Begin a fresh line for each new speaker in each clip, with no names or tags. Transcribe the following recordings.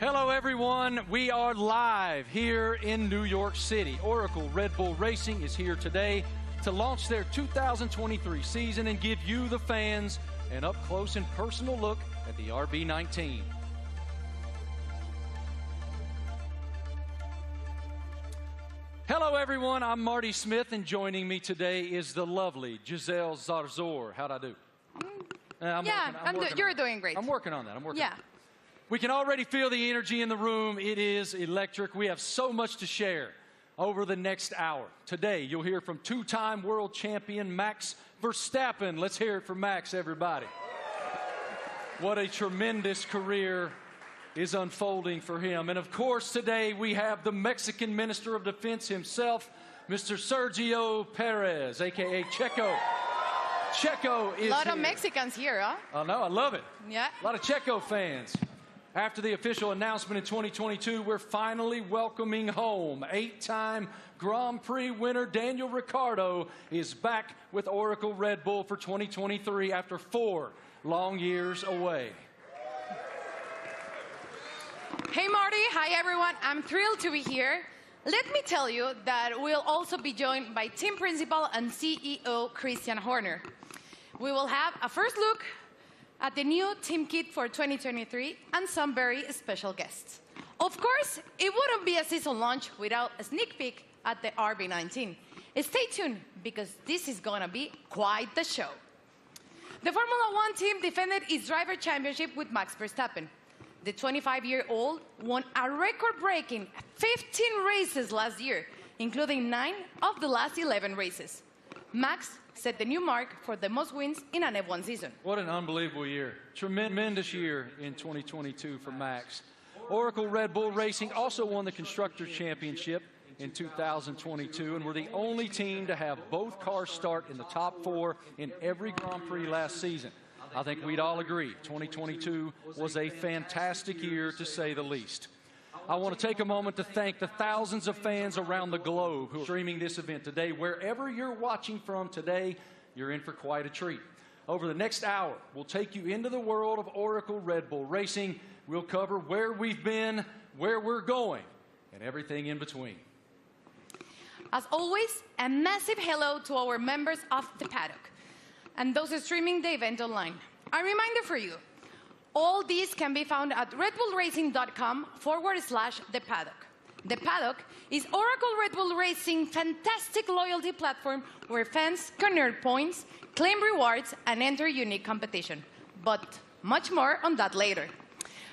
Hello, everyone. We are live here in New York City. Oracle Red Bull Racing is here today to launch their 2023 season and give you, the fans, an up-close and personal look at the RB19. Hello, everyone. I'm Marty Smith, and joining me today is the lovely Giselle Zarzor. How'd I do?
You're doing great.
I'm working on that. I'm working.
Yeah.
We can already feel the energy in the room. It is electric. We have so much to share over the next hour. Today, you'll hear from two-time world champion Max Verstappen. Let's hear it for Max, everybody. What a tremendous career is unfolding for him. And of course, today we have the Mexican Minister of Defense himself, Mr. Sergio Perez, a.k.a. Checo. Checo is here.
A lot of Mexicans here, huh?
I know, I love it.
Yeah.
A lot of Checo fans. After the official announcement in 2022, we're finally welcoming home. 8-time Grand Prix winner Daniel Ricciardo is back with Oracle Red Bull for 2023 after 4 long years away.
Hey, Marty. Hi, everyone. I'm thrilled to be here. Let me tell you that we'll also be joined by team principal and CEO Christian Horner. We will have a first look at the new team kit for 2023 and some very special guests. Of course, it wouldn't be a season launch without a sneak peek at the RB19. Stay tuned, because this is going to be quite the show. The Formula One team defended its driver championship with Max Verstappen. The 25-year-old won a record-breaking 15 races last year, including 9 of the last 11 races. Max set the new mark for the most wins in an F1 season.
What an unbelievable year. Tremendous year in 2022 for Max. Oracle Red Bull Racing also won the Constructors' Championship in 2022, and were the only team to have both cars start in the top 4 in every Grand Prix last season. I think we'd all agree 2022 was a fantastic year, to say the least. I want to take a moment to thank the thousands of fans around the globe who are streaming this event today. Wherever you're watching from today, you're in for quite a treat. Over the next hour, we'll take you into the world of Oracle Red Bull Racing. We'll cover where we've been, where we're going, and everything in between.
As always, a massive hello to our members of the paddock and those streaming the event online. A reminder for you, all these can be found at redbullracing.com/the paddock. The Paddock is Oracle Red Bull Racing's fantastic loyalty platform where fans can earn points, claim rewards, and enter unique competition. But much more on that later.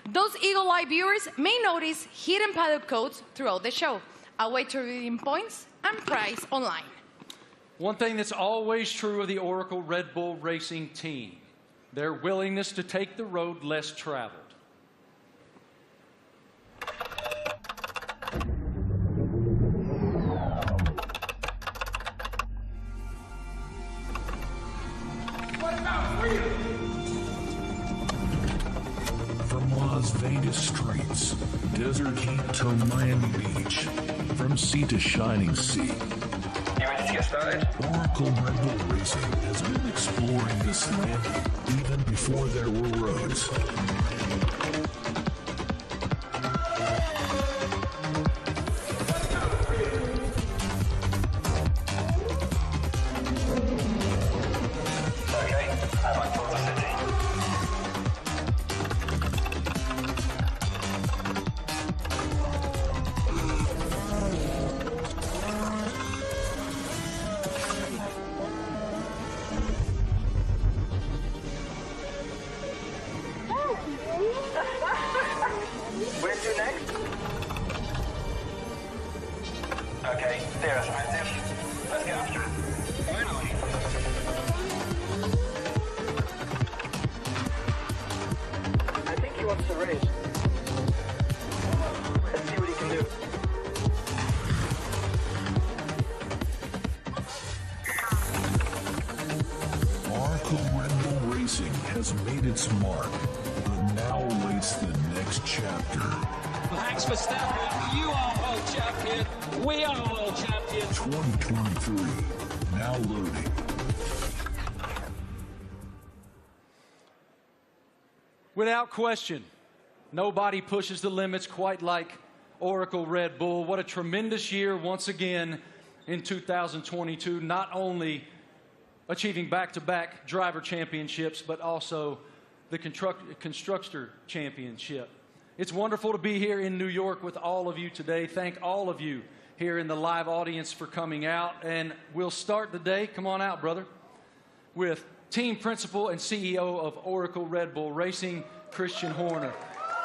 Those Eagle Eye viewers may notice hidden paddock codes throughout the show, a way to redeem points and prize online.
One thing that's always true of the Oracle Red Bull Racing team: their willingness to take the road less traveled.
From Las Vegas streets, desert heat to Miami Beach, from sea to shining sea,
You ready to get started?
Oracle Red Bull Racing has been exploring this land even before there were roads.
Okay, I'm on Boulder City. Where to next? Okay, there's Matthew. Let's get after it. Finally. I think he wants to race. Let's see what he can do.
Oracle Red Bull Racing has made its mark, but now awaits the next chapter.
Max Verstappen, you are world champion. We are world champion.
2023, now loading.
Without question, Nobody pushes the limits quite like Oracle Red Bull. What a tremendous year once again in 2022, not only achieving back-to-back driver championships, but also the Constructor Championship. It's wonderful to be here in New York with all of you today. Thank all of you here in the live audience for coming out. And we'll start the day, come on out, brother, with team principal and CEO of Oracle Red Bull Racing, Christian Horner.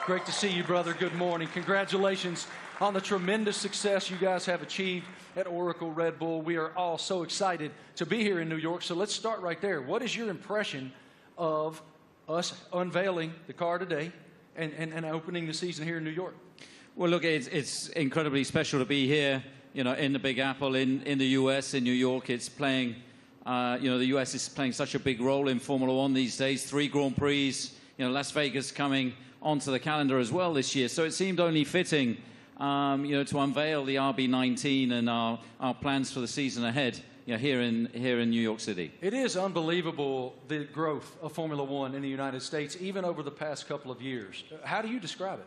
Great to see you, brother. Good morning. Congratulations on the tremendous success you guys have achieved at Oracle Red Bull. We are all so excited to be here in New York. So let's start right there. What is your impression of us unveiling the car today and opening the season here in New York?
Well, look, it's incredibly special to be here, you know, in the Big Apple, in the U.S., in New York. It's playing, you know, the U.S. is playing such a big role in Formula One these days. 3 Grand Prix, you know, Las Vegas coming onto the calendar as well this year. So it seemed only fitting, you know, to unveil the RB19 and our plans for the season ahead, you know, here in New York City.
It is unbelievable, the growth of Formula One in the United States, even over the past couple of years. How do you describe it?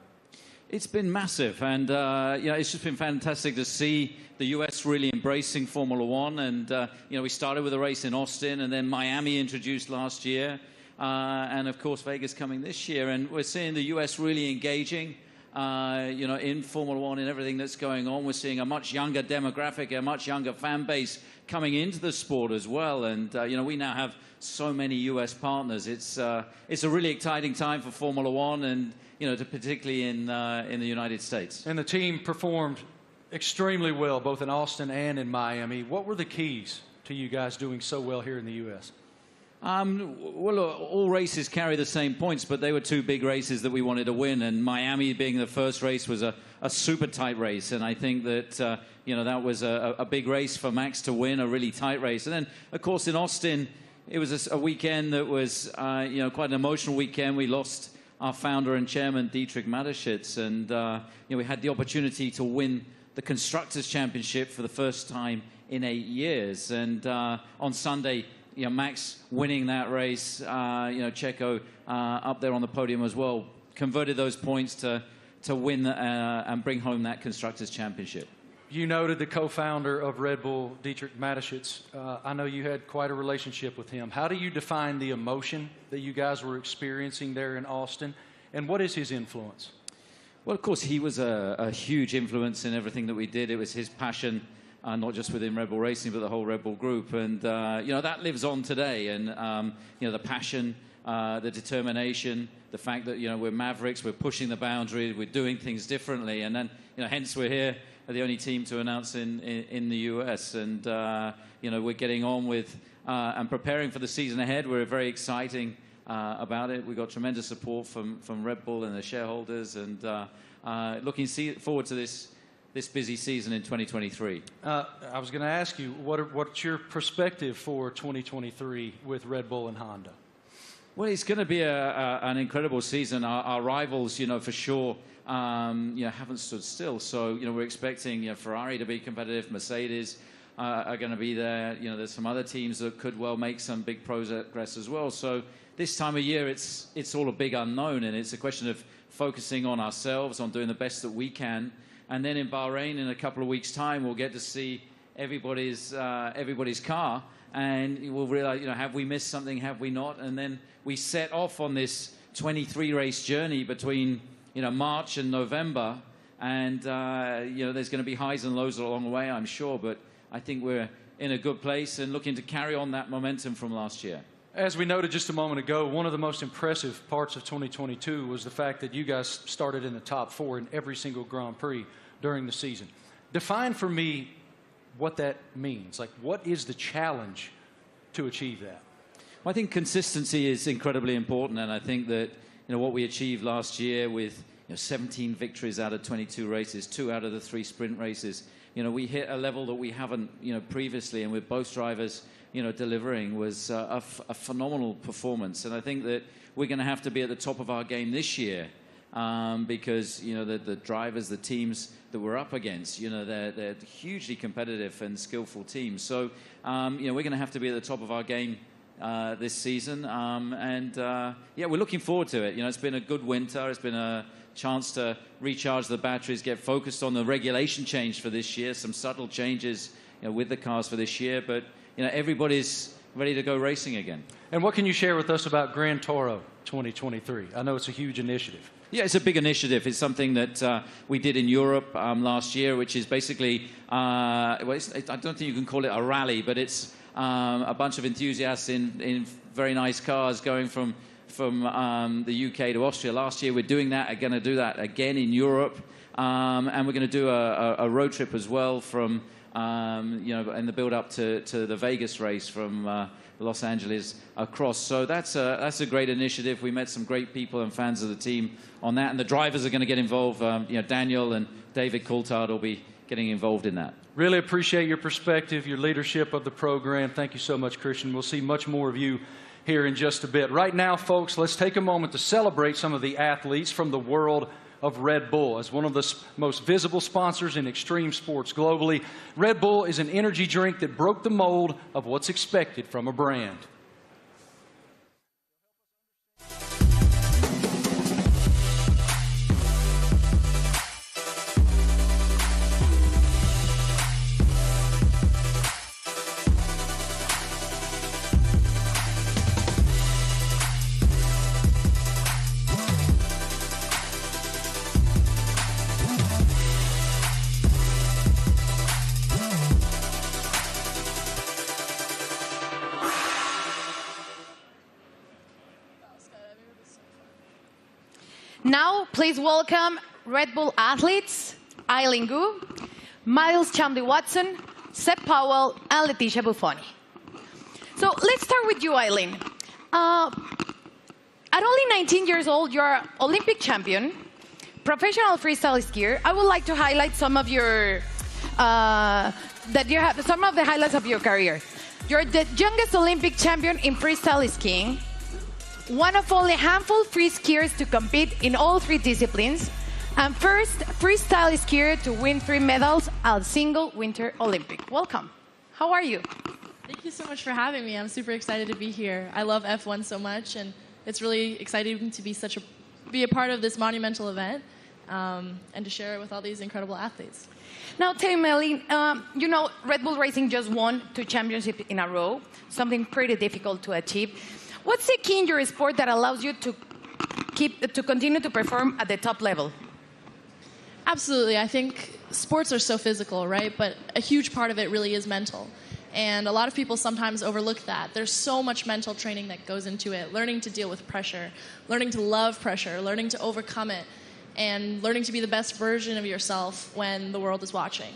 It's been massive, and you know, it's just been fantastic to see the U.S. really embracing Formula One. And you know, we started with a race in Austin, and then Miami introduced last year, and of course Vegas coming this year. And we're seeing the U.S. really engaging, you know, in Formula One and everything that's going on. We're seeing a much younger demographic, a much younger fan base coming into the sport as well. And you know, we now have so many U.S. partners. It's a really exciting time for Formula One, and you know, particularly in the United States.
And the team performed extremely well, both in Austin and in Miami. What were the keys to you guys doing so well here in the U.S.?
Well, all races carry the same points, but they were 2 big races that we wanted to win. And Miami being the first race was a super tight race. And I think that, you know, that was a big race for Max to win, a really tight race. And then, of course, in Austin, it was a weekend that was, you know, quite an emotional weekend. We lost our founder and chairman, Dietrich Mateschitz. And, you know, we had the opportunity to win the Constructors' Championship for the first time in 8 years. And on Sunday, you know, Max winning that race, you know, Checo up there on the podium as well, converted those points to win and bring home that Constructors' Championship.
You noted the co-founder of Red Bull, Dietrich Mateschitz. I know you had quite a relationship with him. How do you define the emotion that you guys were experiencing there in Austin, and what is his influence?
Well, of course, he was a huge influence in everything that we did. It was his passion, not just within Red Bull Racing, but the whole Red Bull group. And, you know, that lives on today. And, you know, the passion, the determination, the fact that, you know, we're mavericks, we're pushing the boundary, we're doing things differently. And then, you know, hence we're here, the only team to announce in the U.S. And, you know, we're getting on with and preparing for the season ahead. We're very exciting about it. We've got tremendous support from Red Bull and the shareholders, and looking forward to this busy season in 2023.
I was going to ask you, what's your perspective for 2023 with Red Bull and Honda?
Well, it's going to be an incredible season. Our rivals, you know, for sure, you know, haven't stood still. So, you know, we're expecting, you know, Ferrari to be competitive, Mercedes are going to be there. You know, there's some other teams that could well make some big progress as well. So this time of year, it's all a big unknown, and it's a question of focusing on ourselves, on doing the best that we can. And then in Bahrain, in a couple of weeks' time, we'll get to see everybody's car, and we'll realize, you know, have we missed something, have we not? And then we set off on this 23-race journey between, you know, March and November, and you know, there's going to be highs and lows along the way, I'm sure, but I think we're in a good place and looking to carry on that momentum from last year.
As we noted just a moment ago, one of the most impressive parts of 2022 was the fact that you guys started in the top 4 in every single Grand Prix during the season. Define for me what that means. Like, what is the challenge to achieve that?
Well, I think consistency is incredibly important, and I think that, you know, what we achieved last year with, you know, 17 victories out of 22 races, 2 out of the 3 sprint races, you know, we hit a level that we haven't, you know, previously, and with both drivers, you know, delivering was a phenomenal performance. And I think that we're going to have to be at the top of our game this year because, you know, the drivers, the teams that we're up against, you know, they're hugely competitive and skillful teams. So, you know, we're going to have to be at the top of our game this season. Yeah, we're looking forward to it. You know, it's been a good winter. It's been a chance to recharge the batteries, get focused on the regulation change for this year, some subtle changes, you know, with the cars for this year. But, you know, everybody's ready to go racing again.
And what can you share with us about Grand Toro 2023? I know it's a huge initiative.
Yeah, it's a big initiative. It's something that we did in Europe last year, which is basically, I don't think you can call it a rally, but it's a bunch of enthusiasts in very nice cars going from the UK to Austria. Last year, we're doing that. We're going to do that again in Europe. And we're going to do a road trip as well from, you know, in the build-up to the Vegas race from Los Angeles across. So that's a great initiative. We met some great people and fans of the team on that, and the drivers are going to get involved. You know, Daniel and David Coulthard will be getting involved in that.
Really appreciate your perspective, your leadership of the program. Thank you so much, Christian. We'll see much more of you here in just a bit. Right now, folks, let's take a moment to celebrate some of the athletes from the world of Red Bull. As one of the most visible sponsors in extreme sports globally, Red Bull is an energy drink that broke the mold of what's expected from a brand.
Now, please welcome Red Bull athletes, Eileen Gu, Miles Chamley-Watson, Seb Powell, and Leticia Buffoni. So let's start with you, Eileen. At only 19 years old, you're an Olympic champion, professional freestyle skier. I would like to highlight some of your some of the highlights of your career. You're the youngest Olympic champion in freestyle skiing, one of only a handful of free skiers to compete in all three disciplines, and first freestyle skier to win 3 medals at a single Winter Olympic. Welcome. How are you?
Thank you so much for having me. I'm super excited to be here. I love F1 so much, and it's really exciting to be a part of this monumental event and to share it with all these incredible athletes.
Now, tell me, Eileen, you know, Red Bull Racing just won 2 championships in a row, something pretty difficult to achieve. What's the key in your sport that allows you to continue to perform at the top level?
Absolutely. I think sports are so physical, right? But a huge part of it really is mental. And a lot of people sometimes overlook that. There's so much mental training that goes into it, learning to deal with pressure, learning to love pressure, learning to overcome it, and learning to be the best version of yourself when the world is watching.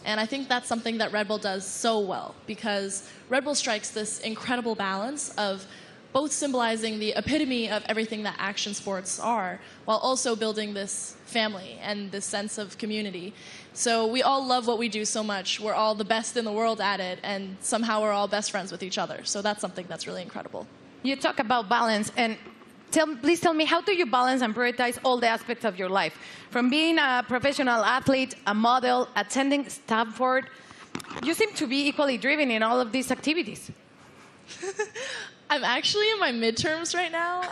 And I think that's something that Red Bull does so well, because Red Bull strikes this incredible balance of both symbolizing the epitome of everything that action sports are, while also building this family and this sense of community. So we all love what we do so much. We're all the best in the world at it, and somehow we're all best friends with each other. So that's something that's really incredible.
You talk about balance, and please tell me, how do you balance and prioritize all the aspects of your life? From being a professional athlete, a model, attending Stanford, you seem to be equally driven in all of these activities.
I'm actually in my midterms right now.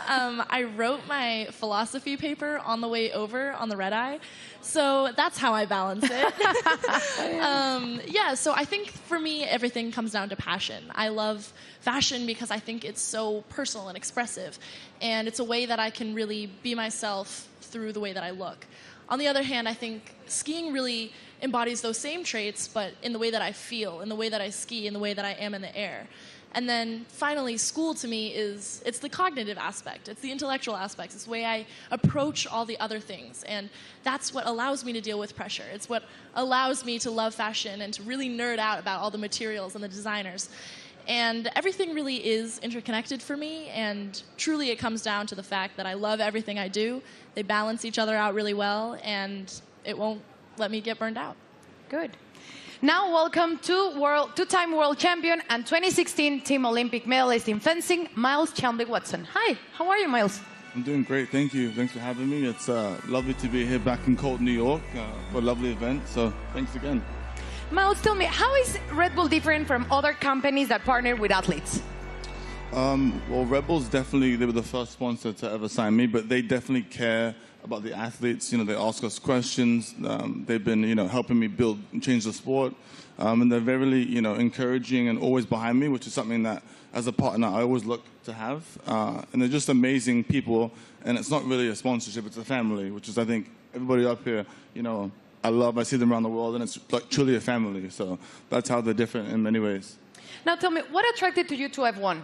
I wrote my philosophy paper on the way over on the red eye, so that's how I balance it. Yeah, so I think for me, everything comes down to passion. I love fashion because I think it's so personal and expressive, and it's a way that I can really be myself through the way that I look. On the other hand, I think skiing really embodies those same traits, but in the way that I feel, in the way that I ski, in the way that I am in the air. And then finally, school to me it's the cognitive aspect, it's the intellectual aspects, it's the way I approach all the other things. And that's what allows me to deal with pressure. It's what allows me to love fashion and to really nerd out about all the materials and the designers. And everything really is interconnected for me, and truly it comes down to the fact that I love everything I do. They balance each other out really well, and it won't let me get burned out.
Good. Now, welcome to two-time world champion and 2016 Team Olympic medalist in fencing, Miles Chamley-Watson. Hi, how are you, Miles?
I'm doing great, thank you. Thanks for having me. It's lovely to be here back in cold New York for a lovely event, so thanks again.
Miles, tell me, how is Red Bull different from other companies that partner with athletes?
Well, Red Bulls definitely, they were the first sponsor to ever sign me, but they definitely care about the athletes. You know, they ask us questions. They've been, you know, helping me build and change the sport. And they're very, you know, encouraging and always behind me, which is something that, as a partner, I always look to have. And they're just amazing people. And it's not really a sponsorship, it's a family, which is, I think, everybody up here, you know, I see them around the world, and it's like truly a family. So that's how they're different in many ways.
Now tell me, what attracted to you to F1?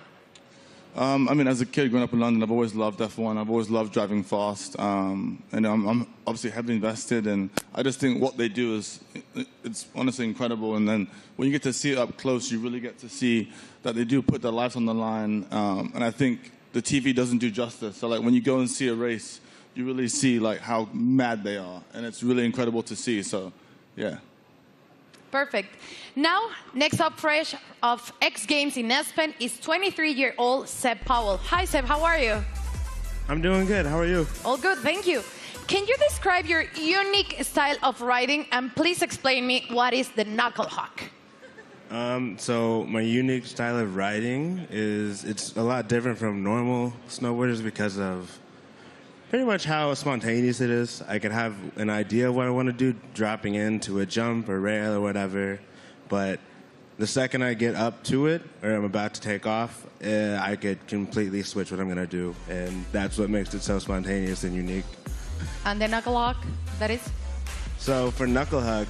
I mean, as a kid growing up in London, I've always loved F1. I've always loved driving fast. And I'm obviously heavily invested. And I just think what they do is, it's honestly incredible. And then when you get to see it up close, you really get to see that they do put their lives on the line. And I think the TV doesn't do justice. So, like, when you go and see a race, you really see, like, how mad they are. And it's really incredible to see. So, yeah.
Perfect. Now, next up fresh of X Games in Aspen is 23-year-old Seb Powell. Hi, Seb. How are you?
I'm doing good. How are you?
All good, thank you. Can you describe your unique style of riding, and please explain me what is the knuckle hawk?
So my unique style of riding is, it's a lot different from normal snowboarders because of pretty much how spontaneous it is. I can have an idea of what I want to do dropping into a jump or rail or whatever, but the second I get up to it or I'm about to take off, I could completely switch what I'm going to do, and that's what makes it so spontaneous and unique.
And the knuckle hawk, that is?
So for knuckle hug,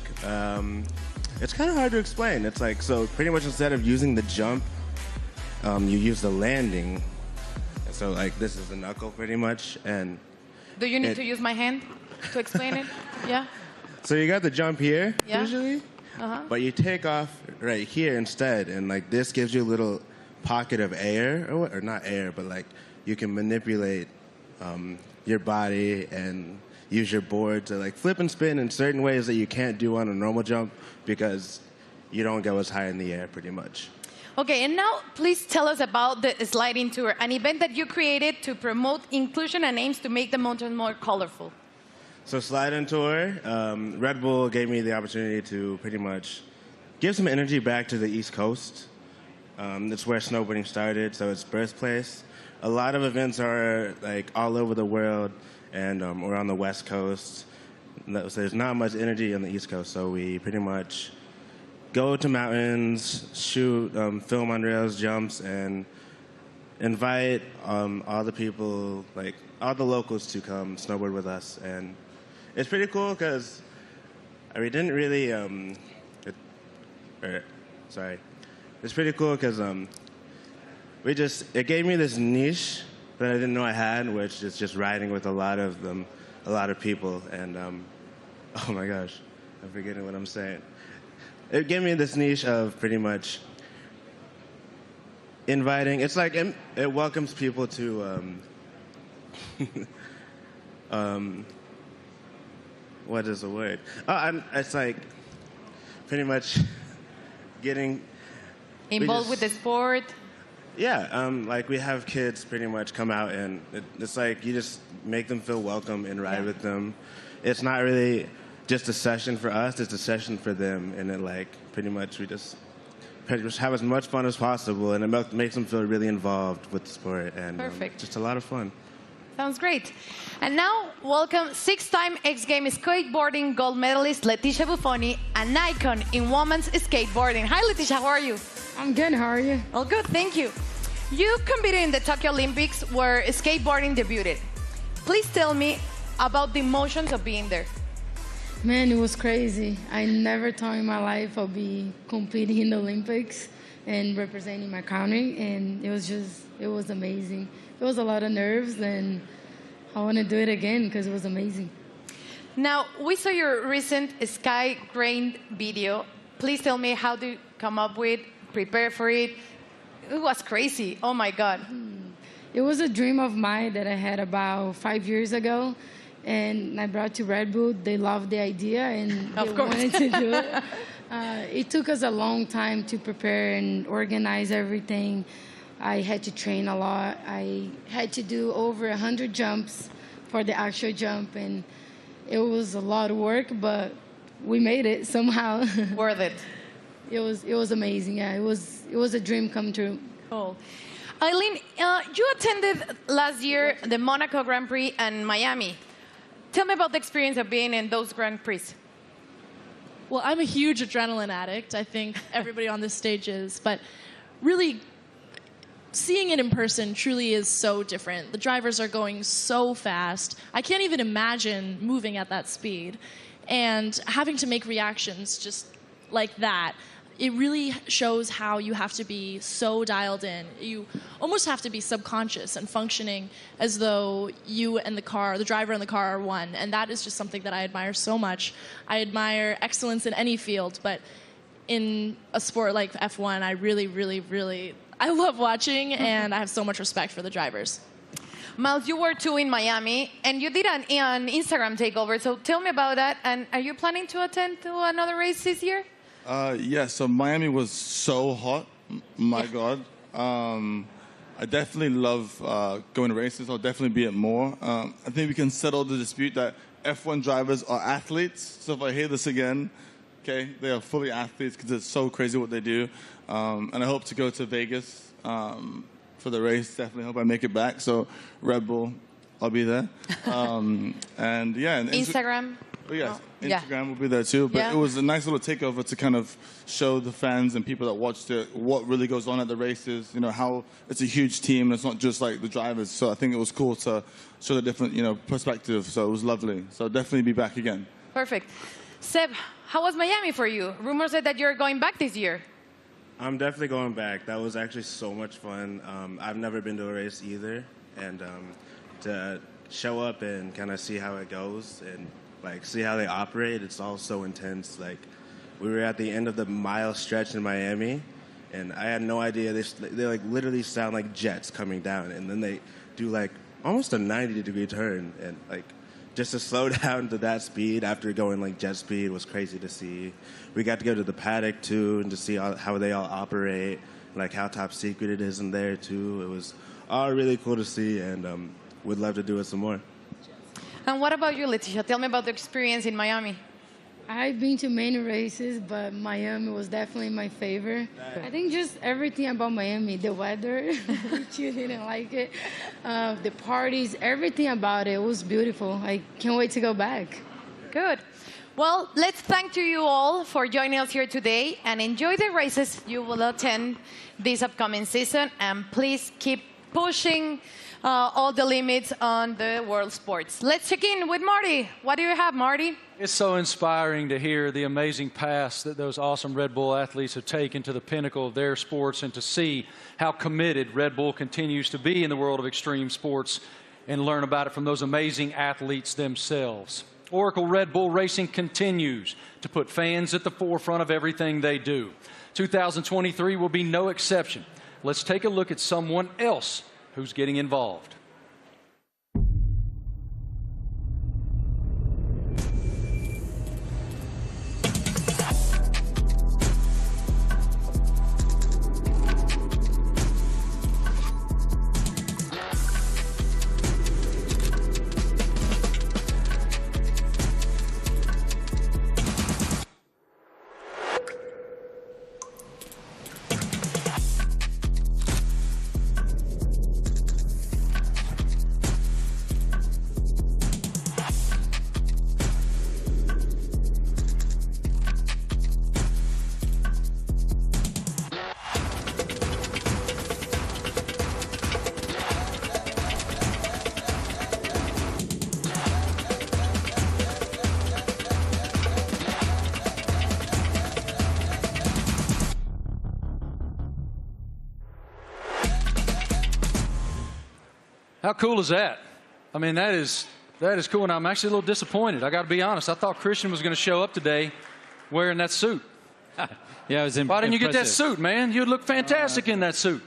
it's kind of hard to explain. It's like, so pretty much instead of using the jump, you use the landing. So like this is the knuckle pretty much, and
do you need to use my hand to explain it? Yeah.
So you got the jump here usually,
But
you take off right here instead, and like this gives you a little pocket of air, or not air, but like you can manipulate your body and use your board to like flip and spin in certain ways that you can't do on a normal jump because you don't go as high in the air pretty much.
Okay, and now please tell us about the Sliding Tour, an event that you created to promote inclusion and aims to make the mountain more colorful.
So Sliding Tour, Red Bull gave me the opportunity to pretty much give some energy back to the East Coast. That's where snowboarding started, so it's birthplace. A lot of events are like all over the world, and we're on the West Coast. So there's not much energy on the East Coast, so we pretty much go to mountains, shoot, film on rails, jumps, and invite all the people, like all the locals, to come snowboard with us. And it's pretty cool because we didn't really, it's pretty cool because it gave me this niche that I didn't know I had, which is just riding with a lot of people. And oh my gosh, I'm forgetting what I'm saying. It gave me this niche of pretty much inviting. It's like it welcomes people to what is the word? It's like pretty much getting
involved with the sport.
Yeah, like we have kids pretty much come out, and it's like you just make them feel welcome and ride with them. It's not really just a session for us, it's a session for them, and then like pretty much we just have as much fun as possible, and it makes them feel really involved with the sport, and just a lot of fun.
Sounds great. And now, welcome 6-time X Games skateboarding gold medalist Leticia Buffoni, an icon in women's skateboarding. Hi, Leticia, how are you?
I'm good, how are you?
All good, thank you. You competed in the Tokyo Olympics where skateboarding debuted. Please tell me about the emotions of being there.
Man, it was crazy. I never thought in my life I'd be competing in the Olympics and representing my country, and it was amazing. It was a lot of nerves, and I want to do it again because it was amazing.
Now, we saw your recent Sky Grain video. Please tell me how to come up with, prepare for it. It was crazy. Oh, my God.
It was a dream of mine that I had about 5 years ago, and I brought to Red Bull. They loved the idea, and they wanted to do it. It took us a long time to prepare and organize everything. I had to train a lot. I had to do over 100 jumps for the actual jump, and it was a lot of work, but we made it somehow.
Worth it.
It was amazing. Yeah, it was a dream come true.
Cool. Eileen, you attended last year the Monaco Grand Prix and Miami. Tell me about the experience of being in those Grand Prix.
Well, I'm a huge adrenaline addict. I think everybody on this stage is. But really, seeing it in person truly is so different. The drivers are going so fast. I can't even imagine moving at that speed. And having to make reactions just like that, it really shows how you have to be so dialed in. You almost have to be subconscious and functioning as though you and the car, the driver and the car are one. And that is just something that I admire so much. I admire excellence in any field, but in a sport like F1, I really, I love watching, and I have so much respect for the drivers.
Miles, you were too in Miami, and you did an Instagram takeover. So tell me about that. And are you planning to attend to another race this year?
Yeah, so Miami was so hot. My God. I definitely love going to races. I'll definitely be at more. I think we can settle the dispute that F1 drivers are athletes. So if I hear this again, okay, they are fully athletes because it's so crazy what they do. And I hope to go to Vegas for the race. Definitely hope I make it back. So Red Bull, I'll be there. And yeah. And
Instagram?
Oh, yes. Instagram will be there too. But it was a nice little takeover to kind of show the fans and people that watched it what really goes on at the races, you know, how it's a huge team. It's not just like the drivers. So I think it was cool to show the different, you know, perspective. So it was lovely. So I'll definitely be back again.
Perfect. Seb, how was Miami for you? Rumors said that you're going back this year.
I'm definitely going back. That was actually so much fun. I've never been to a race either. And to show up and kind of see how it goes and like see how they operate, it's all so intense. Like we were at the end of the mile stretch in Miami, and I had no idea they like literally sound like jets coming down, and then they do like almost a 90-degree turn, and like just to slow down to that speed after going like jet speed was crazy to see. We got to go to the paddock too and to see how they all operate, like how top secret it is in there too. It was all really cool to see, and would love to do it some more.
And what about you, Leticia? Tell me about the experience in Miami.
I've been to many races, but Miami was definitely my favorite. I think just everything about Miami, the weather, which you didn't like it, the parties, everything about it was beautiful. I can't wait to go back.
Good. Well, let's thank you all for joining us here today and enjoy the races you will attend this upcoming season. And please keep pushing all the limits on the world sports. Let's check in with Marty. What do you have, Marty?
It's so inspiring to hear the amazing paths that those awesome Red Bull athletes have taken to the pinnacle of their sports, and to see how committed Red Bull continues to be in the world of extreme sports and learn about it from those amazing athletes themselves. Oracle Red Bull Racing continues to put fans at the forefront of everything they do. 2023 will be no exception. Let's take a look at someone else who's getting involved. How cool is that? I mean, that is cool, and I'm actually a little disappointed. I got to be honest. I thought Christian was going to show up today wearing that suit.
Yeah, it was impressive.
Why didn't you get that suit, man? You'd look fantastic in that suit.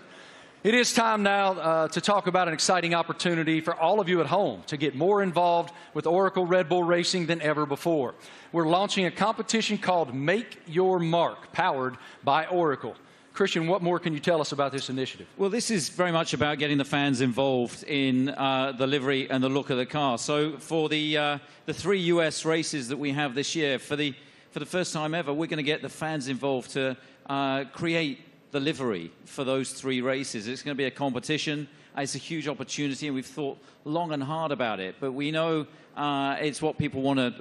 It is time now to talk about an exciting opportunity for all of you at home to get more involved with Oracle Red Bull Racing than ever before. We're launching a competition called Make Your Mark, powered by Oracle. Christian, what more can you tell us about this initiative?
Well, this is very much about getting the fans involved in the livery and the look of the car. So for the 3 US races that we have this year, for the first time ever, we're going to get the fans involved to create the livery for those 3 races. It's going to be a competition. It's a huge opportunity, and we've thought long and hard about it. But we know it's what people want to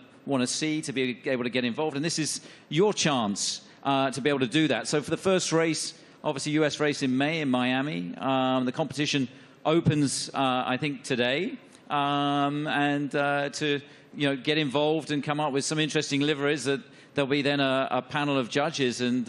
see, to be able to get involved. And this is your chance to be able to do that. So for the first race, obviously US race in May in Miami, the competition opens, I think, today. And to get involved and come up with some interesting liveries, that there'll be then a panel of judges, and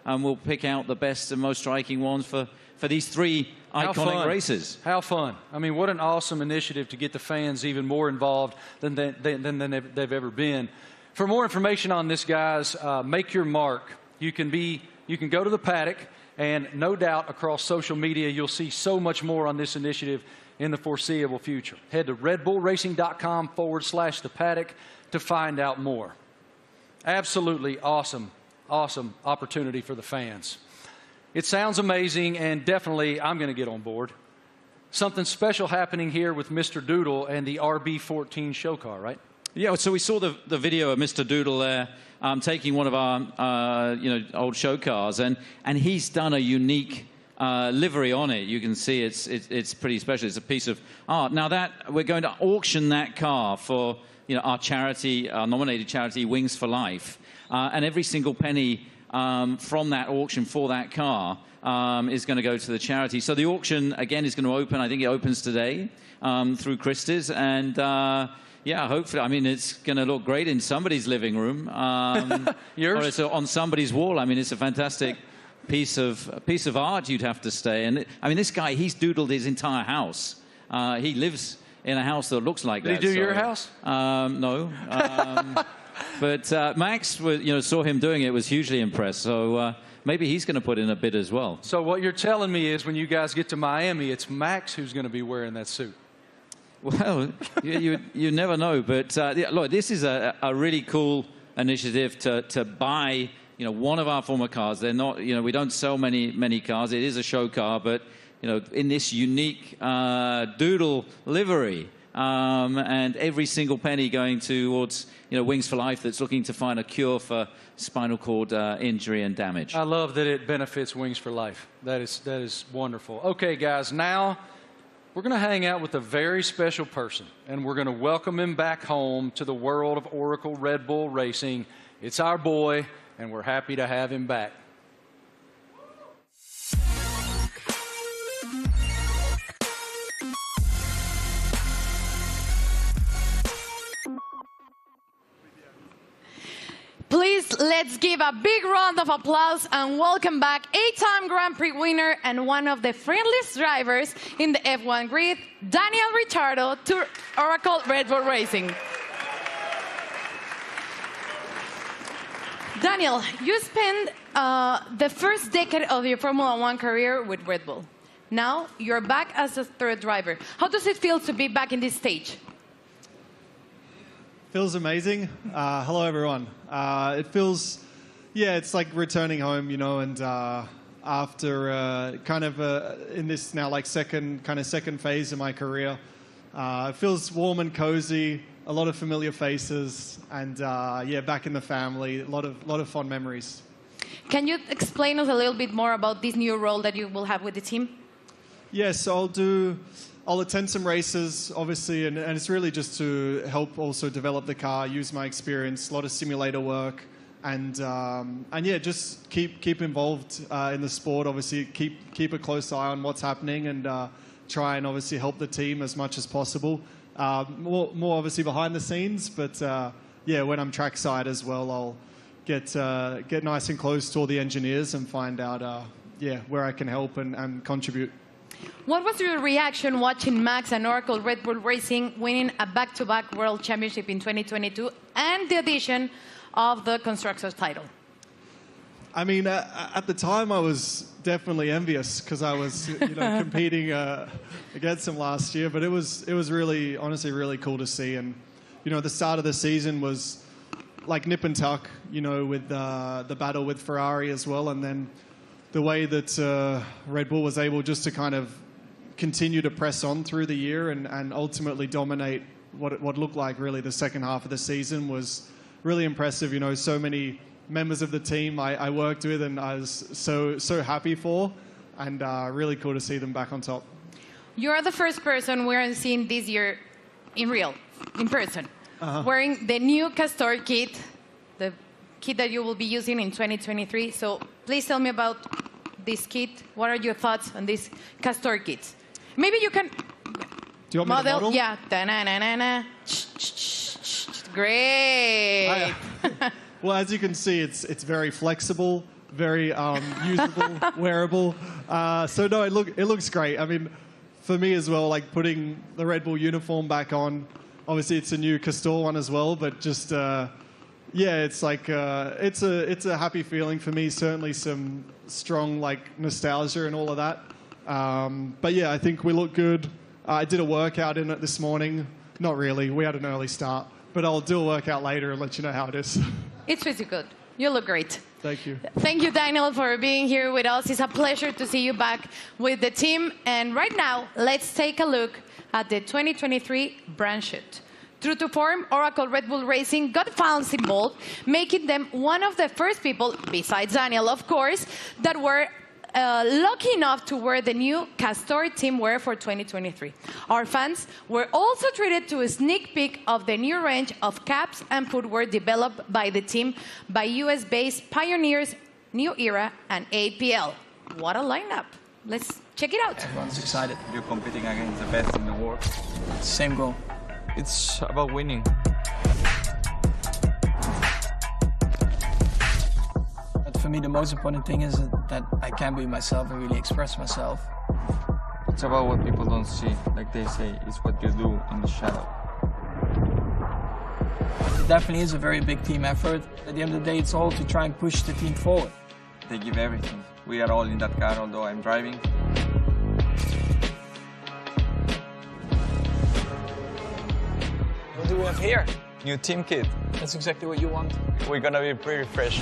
we'll pick out the best and most striking ones for these 3 iconic races.
How fun. I mean, what an awesome initiative to get the fans even more involved than they've ever been. For more information on this, guys, make your mark. You can go to the paddock, and no doubt across social media you'll see so much more on this initiative in the foreseeable future. Head to redbullracing.com/the paddock to find out more. Absolutely awesome opportunity for the fans. It sounds amazing, and definitely I'm going to get on board. Something special happening here with Mr. Doodle and the RB14 show car, right?
Yeah, so we saw the video of Mr. Doodle there taking one of our old show cars, and he's done a unique livery on it. You can see it's pretty special. It's a piece of art. Now that we're going to auction that car for our charity, our nominated charity, Wings for Life, and every single penny from that auction for that car is going to go to the charity. So the auction again is going to open. I think it opens today through Christie's, and yeah, hopefully. I mean, it's going to look great in somebody's living room.
Yours?
Or it's on somebody's wall. I mean, it's a fantastic piece of art. You'd have to say. And I mean, this guy, he's doodled his entire house. He lives in a house that looks like that.
Did he do your house?
No. But Max, saw him doing it, was hugely impressed. So maybe he's going to put in a bid as well.
So what you're telling me is when you guys get to Miami, it's Max who's going to be wearing that suit.
Well, you never know. But look, this is a really cool initiative to buy one of our former cars. They're not, we don't sell many cars. It is a show car, but in this unique Doodle livery. And every single penny going towards Wings for Life, that's looking to find a cure for spinal cord injury and damage.
I love that it benefits Wings for Life. That is wonderful. Okay, guys, now we're going to hang out with a very special person, and we're going to welcome him back home to the world of Oracle Red Bull Racing. It's our boy, and we're happy to have him back.
Please, let's give a big round of applause and welcome back 8-time Grand Prix winner and one of the friendliest drivers in the F1 grid, Daniel Ricciardo, to Oracle Red Bull Racing. Daniel, you spent the first decade of your Formula One career with Red Bull. Now you're back as a third driver. How does it feel to be back in this stage?
Feels amazing. Hello, everyone. It feels, it's like returning home, and after in this now second phase of my career, it feels warm and cozy, a lot of familiar faces, and back in the family, a lot of fond memories.
Can you explain us a little bit more about this new role that you will have with the team?
Yes, I'll attend some races, obviously, and it's really just to help also develop the car, use my experience, a lot of simulator work, and just keep involved in the sport. Obviously, keep a close eye on what's happening, and try and obviously help the team as much as possible. More obviously behind the scenes, but when I'm trackside as well, I'll get nice and close to all the engineers and find out where I can help and contribute.
What was your reaction watching Max and Oracle Red Bull Racing winning a back-to-back World Championship in 2022 and the addition of the Constructors title?
I mean, at the time I was definitely envious because I was competing against them last year, but it was really, honestly, really cool to see. And the start of the season was like nip and tuck, with the battle with Ferrari as well, and then the way that Red Bull was able just to kind of continue to press on through the year and ultimately dominate what looked like really the second half of the season was really impressive. So many members of the team I worked with and I was so happy for, and really cool to see them back on top.
You're the first person we're seeing this year in person, wearing the new Castor kit, the kit that you will be using in 2023. So please tell me about this kit. What are your thoughts on this Castor kit? Maybe you can
Do you want me to model?
Yeah. Da-na-na-na-na. Great.
Well, as you can see, it's very flexible, very usable, wearable. So no, it looks great. I mean, for me as well, like putting the Red Bull uniform back on. Obviously, it's a new Castor one as well, but just yeah, it's like it's a happy feeling for me. Certainly, some strong like nostalgia and all of that. But yeah, I think we look good. I did a workout in it this morning. Not really. We had an early start, but I'll do a workout later and let you know how it is.
It's pretty good. You look great.
Thank you.
Thank you, Daniel, for being here with us. It's a pleasure to see you back with the team. And right now, let's take a look at the 2023 brand shoot. True to form, Oracle Red Bull Racing got fans involved, making them one of the first people, besides Daniel, of course, that were lucky enough to wear the new Castor team wear for 2023. Our fans were also treated to a sneak peek of the new range of caps and footwear developed by the team by US-based pioneers New Era and APL. What a lineup. Let's check it out.
Everyone's excited. You're competing against the best in the world. Same goal. It's about winning. For me, the most important thing is that I can be myself and really express myself. It's about what people don't see. Like they say, it's what you do in the shadow. It definitely is a very big team effort. At the end of the day, it's all to try and push the team forward. They give everything. We are all in that car, although I'm driving. What do we have here? New team kit. That's exactly what you want. We're gonna be pretty fresh.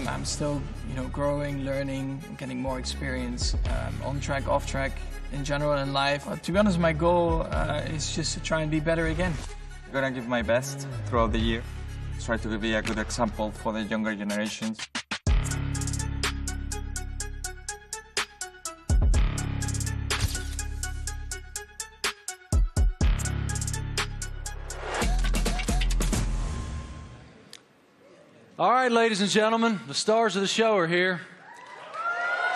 I'm still, growing, learning, getting more experience on track, off track, in general in life. To be honest, my goal is just to try and be better again. I'm gonna give my best throughout the year. Try to be a good example for the younger generations.
All right, ladies and gentlemen, the stars of the show are here.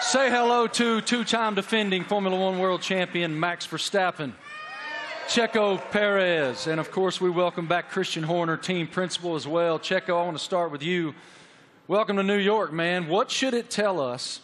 Say hello to two-time defending Formula One world champion Max Verstappen, Checo Perez, and of course we welcome back Christian Horner, team principal as well. Checo, I want to start with you. Welcome to New York, man. What should it tell us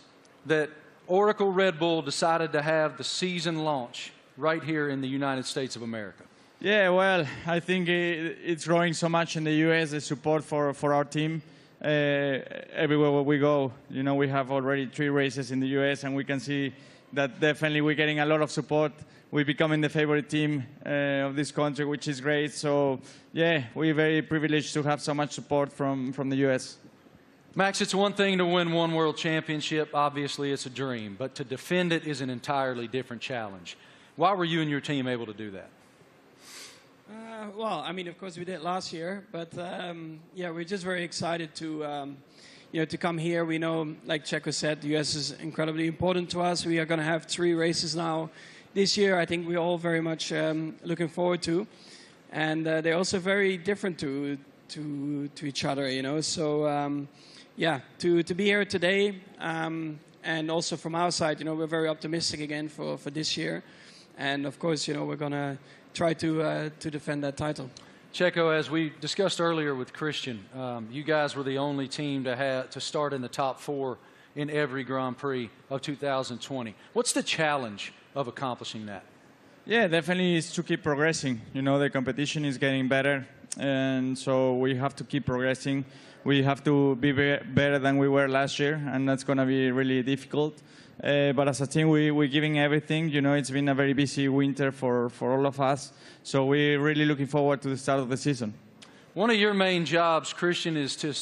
that Oracle Red Bull decided to have the season launch right here in the United States of America?
Yeah, well, I think it's growing so much in the U.S., the support for our team. Everywhere where we go, we have already 3 races in the U.S., and we can see that definitely we're getting a lot of support. We're becoming the favorite team of this country, which is great. So, yeah, we're very privileged to have so much support from the U.S.
Max, it's one thing to win one world championship. Obviously, it's a dream. But to defend it is an entirely different challenge. Why were you and your team able to do that?
Well, I mean, of course we did last year, but yeah, we're just very excited to, to come here. We know, like Checo said, the US is incredibly important to us. We are going to have 3 races now this year. I think we're all very much looking forward to, and they're also very different to each other, So, yeah, to be here today, and also from our side, we're very optimistic again for this year, and of course, we're going to try to defend that title.
Checo, as we discussed earlier with Christian, you guys were the only team to start in the top 4 in every Grand Prix of 2020. What's the challenge of accomplishing that?
Yeah, definitely is to keep progressing. The competition is getting better, and so we have to keep progressing. We have to be better than we were last year, and that's going to be really difficult. But as a team, we're giving everything. It's been a very busy winter for all of us. So we're really looking forward to the start of the season.
One of your main jobs, Christian, is to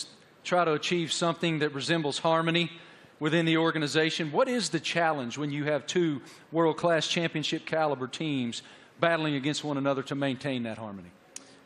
try to achieve something that resembles harmony within the organization. What is the challenge when you have two world-class championship caliber teams battling against one another to maintain that harmony?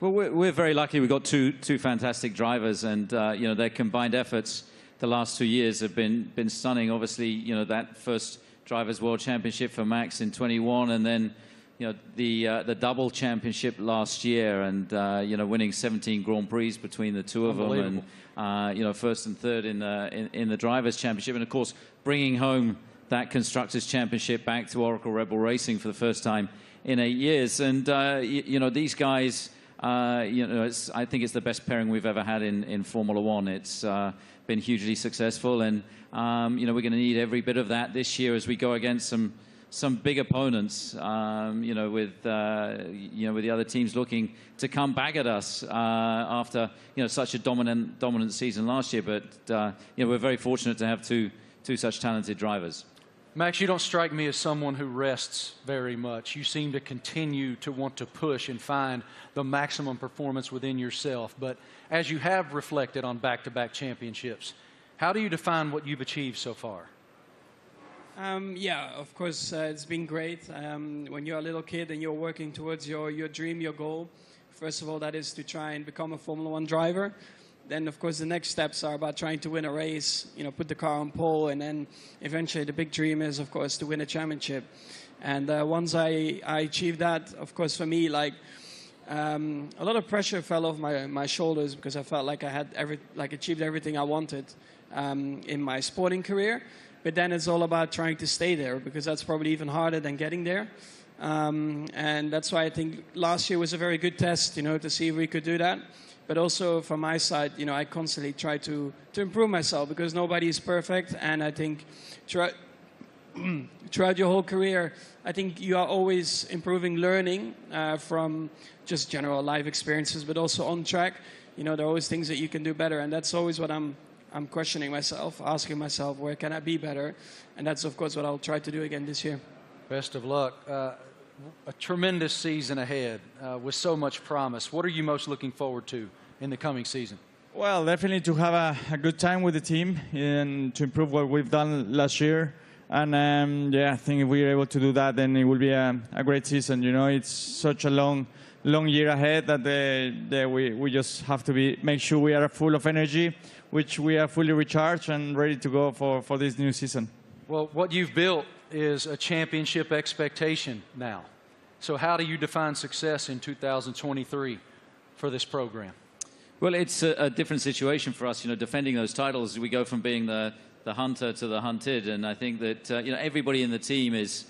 Well, we're very lucky. We've got two fantastic drivers, and you know, their combined efforts the last 2 years have been stunning. Obviously, you know, that first Drivers' World Championship for Max in 21, and then you know the double championship last year, and you know, winning 17 Grand Prix between the two of them, and you know, first and third in the Drivers' Championship, and of course bringing home that Constructors' Championship back to Oracle Red Bull Racing for the first time in 8 years. And you know, these guys, you know, I think it's the best pairing we've ever had in Formula One. It's been hugely successful, and you know, we're going to need every bit of that this year as we go against some big opponents. You know, with the other teams looking to come back at us after, you know, such a dominant season last year. But you know, we're very fortunate to have two such talented drivers.
Max, you don't strike me as someone who rests very much. You seem to continue to want to push and find the maximum performance within yourself. But as you have reflected on back-to-back championships, how do you define what you've achieved so far?
Yeah, of course, it's been great. When you're a little kid and you're working towards your dream, your goal, first of all, that is to try and become a Formula One driver. Then, of course, the next steps are about trying to win a race, you know, put the car on pole, and then eventually the big dream is, of course, to win a championship. And once I achieved that, of course, for me, like, a lot of pressure fell off my shoulders, because I felt like I had achieved everything I wanted in my sporting career. But then it's all about trying to stay there, because that's probably even harder than getting there. And that's why I think last year was a very good test, you know, to see if we could do that. But also from my side, you know, I constantly try to improve myself, because nobody is perfect. And I think throughout your whole career, I think you are always improving, learning from just general life experiences, but also on track. You know, there are always things that you can do better. And that's always what I'm questioning myself, asking myself, where can I be better? And that's, of course, what I'll try to do again this year.
Best of luck. A tremendous season ahead with so much promise. What are you most looking forward to in the coming season?
Well, definitely to have a good time with the team and to improve what we've done last year. And yeah, I think if we're able to do that, then it will be a great season. You know, it's such a long year ahead that we just have to make sure we are full of energy, which we are fully recharged and ready to go for this new season.
Well, what you've built is a championship expectation now. So how do you define success in 2023 for this program?
Well, it's a different situation for us, you know, defending those titles. We go from being the hunter to the hunted, and I think that you know, everybody in the team is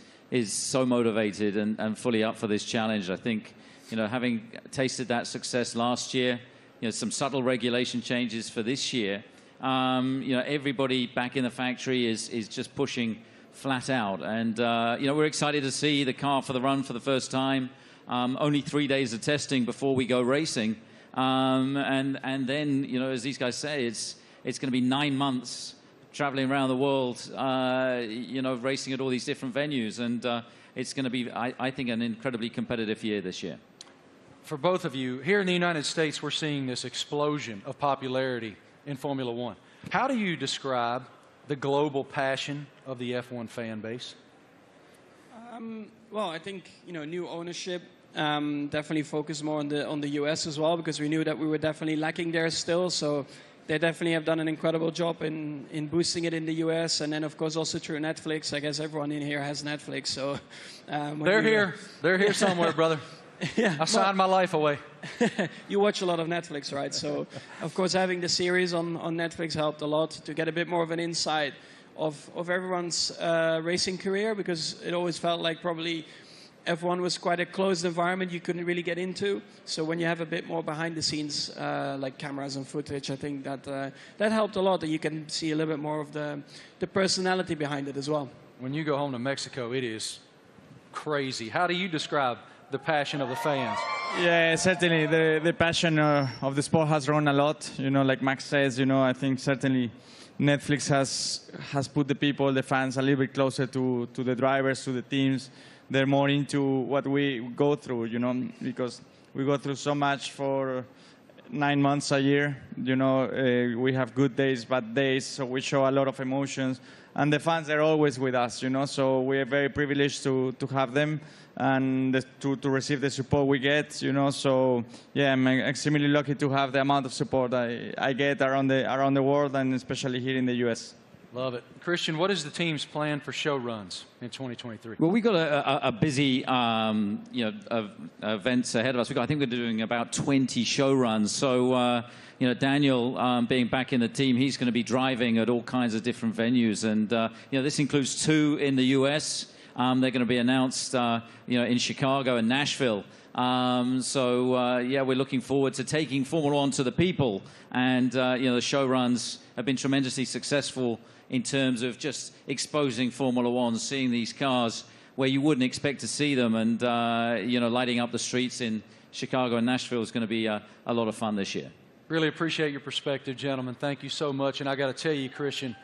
so motivated and fully up for this challenge. I think, you know, having tasted that success last year, you know, some subtle regulation changes for this year, you know, everybody back in the factory is just pushing flat out. And, you know, we're excited to see the car for the run for the first time. Only 3 days of testing before we go racing. And then, you know, as these guys say, it's going to be 9 months traveling around the world, you know, racing at all these different venues. And it's going to be, I think, an incredibly competitive year this year.
For both of you, here in the United States, we're seeing this explosion of popularity in Formula One. How do you describe the global passion of the F1 fan base?
Well, I think, you know, new ownership definitely focused more on the US as well, because we knew that we were definitely lacking there still. So they definitely have done an incredible job in boosting it in the US, and then of course also through Netflix. I guess everyone in here has Netflix, so
they're here somewhere, brother.
Yeah,
I signed my life away.
You watch a lot of Netflix, right? So, of course, having the series on Netflix helped a lot to get a bit more of an insight of everyone's racing career, because it always felt like probably F1 was quite a closed environment you couldn't really get into. So when you have a bit more behind the scenes, like cameras and footage, I think that helped a lot, that you can see a little bit more of the personality behind it as well.
When you go home to Mexico, it is crazy. How do you describe the passion of the fans?
Yeah, certainly the passion of the sport has grown a lot. You know, like Max says, you know, I think certainly Netflix has put the people, the fans, a little bit closer to the drivers, to the teams. They're more into what we go through, you know, because we go through so much for 9 months a year. You know, we have good days, bad days, so we show a lot of emotions. And the fans are always with us, you know, so we are very privileged to have them and to receive the support we get, you know. So, yeah, I'm extremely lucky to have the amount of support I get around the world and especially here in the U.S.
Love it. Christian, what is the team's plan for show runs in 2023?
Well, we've got a busy events ahead of us. I think we're doing about 20 show runs. So, you know, Daniel being back in the team, he's going to be driving at all kinds of different venues. And, you know, this includes 2 in the U.S. They're going to be announced, you know, in Chicago and Nashville. Yeah, we're looking forward to taking Formula One to the people. And, you know, the show runs have been tremendously successful in terms of just exposing Formula One, seeing these cars where you wouldn't expect to see them, and you know, lighting up the streets in Chicago and Nashville is going to be a lot of fun this year.
Really appreciate your perspective, gentlemen. Thank you so much. And I got to tell you, Christian,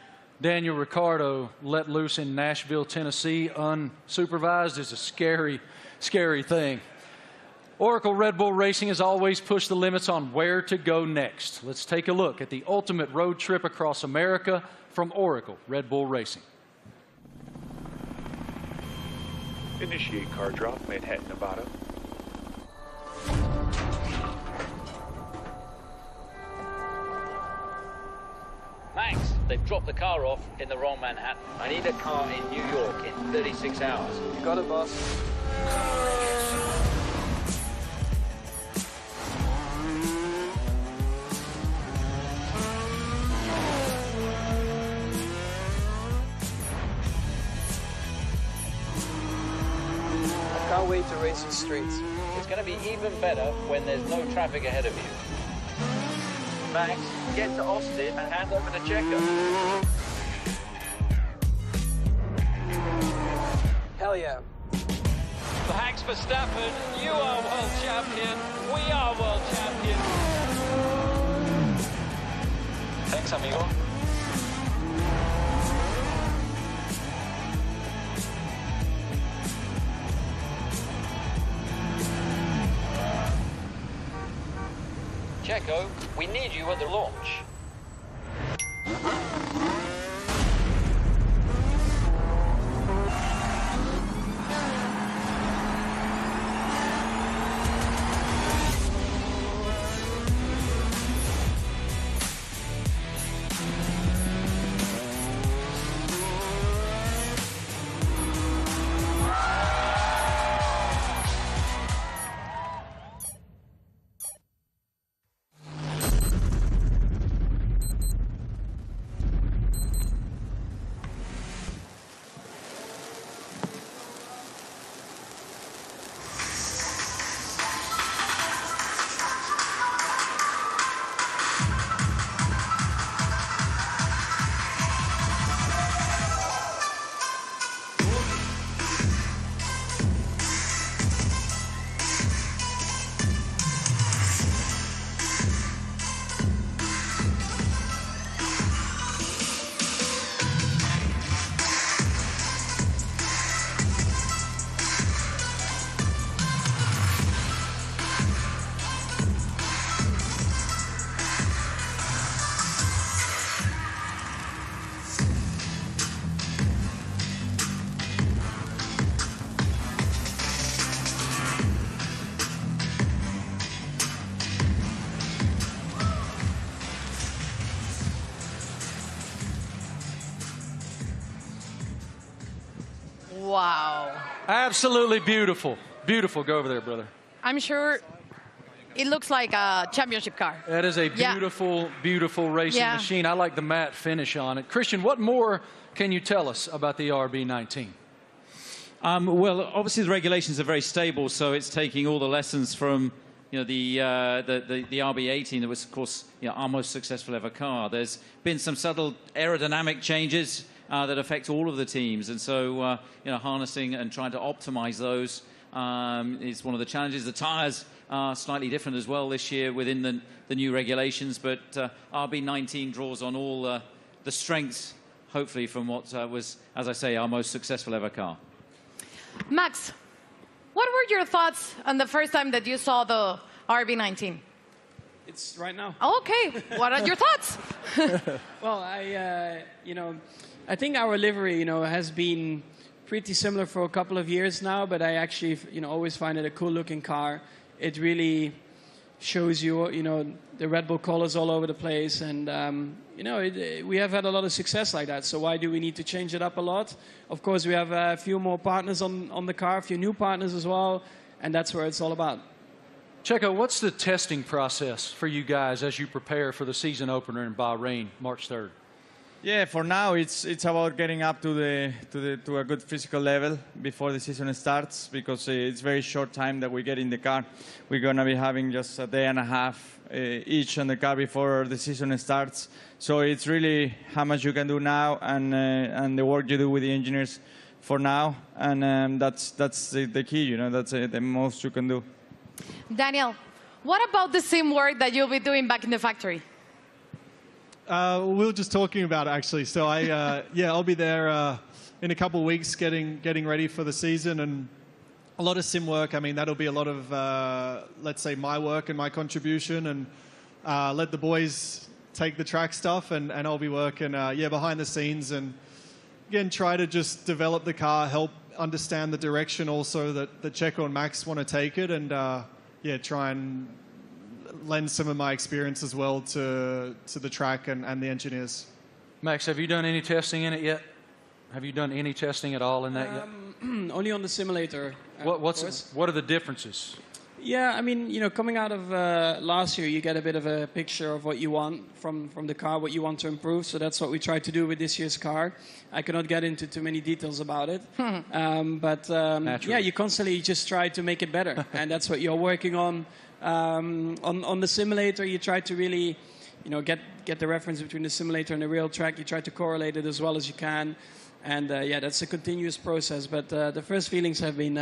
Daniel Ricciardo let loose in Nashville, Tennessee, unsupervised is a scary, scary thing. Oracle Red Bull Racing has always pushed the limits on where to go next. Let's take a look at the ultimate road trip across America from Oracle Red Bull Racing.
Initiate car drop, Manhattan, Nevada.
Max, they've dropped the car off in the wrong Manhattan. I need a car in New York in 36 hours.
You got it, boss. Can't wait to race these streets.
It's going to be even better when there's no traffic ahead of you. Max, get to Austin and hand over to Checo.
Hell yeah.
Max Verstappen, you are world champion. We are world champion.
Thanks, amigo.
Checo, we need you at the launch.
Wow.
Absolutely beautiful. Beautiful. Go over there, brother.
I'm sure it looks like a championship car.
That is a beautiful, beautiful racing machine. I like the matte finish on it. Christian, what more can you tell us about the RB19?
Well, obviously the regulations are very stable, so it's taking all the lessons from the RB18 that was, of course, our most successful ever car. There's been some subtle aerodynamic changes that affect all of the teams, and so harnessing and trying to optimize those is one of the challenges. The tires are slightly different as well this year within the new regulations, but RB19 draws on all the strengths, hopefully, from what was, as I say, our most successful ever car.
Max, what were your thoughts on the first time that you saw the RB19?
It's right now.
Okay, what are your thoughts?
Well, I think our livery, has been pretty similar for a couple of years now, but I actually, always find it a cool-looking car. It really shows you, the Red Bull colors all over the place, and we have had a lot of success like that. So why do we need to change it up a lot? Of course, we have a few more partners on the car, a few new partners as well, and that's where it's all about.
Checo, what's the testing process for you guys as you prepare for the season opener in Bahrain, March 3rd?
Yeah, for now it's about getting up to a good physical level before the season starts, because it's very short time that we get in the car. We're gonna be having just a day and a half each on the car before the season starts. So it's really how much you can do now and the work you do with the engineers for now, and that's the key. That's the most you can do.
Daniel, what about the sim work that you'll be doing back in the factory?
We were just talking about it, actually. So I'll be there in a couple of weeks getting ready for the season, and a lot of sim work. I mean, that'll be a lot of, let's say, my work and my contribution, and let the boys take the track stuff, and I'll be working, behind the scenes, and again, try to just develop the car, help understand the direction also that Checo and Max want to take it, and try and lend some of my experience as well to the track and the engineers.
Max, have you done any testing in it yet? Have you done any testing at all in that yet?
Only on the simulator.
What are the differences?
Yeah, I mean, coming out of last year, you get a bit of a picture of what you want from the car, what you want to improve. So that's what we tried to do with this year's car. I cannot get into too many details about it. You constantly just try to make it better. And that's what you're working on. On the simulator, you try to really, get the reference between the simulator and the real track. You try to correlate it as well as you can. And that's a continuous process. But the first feelings have been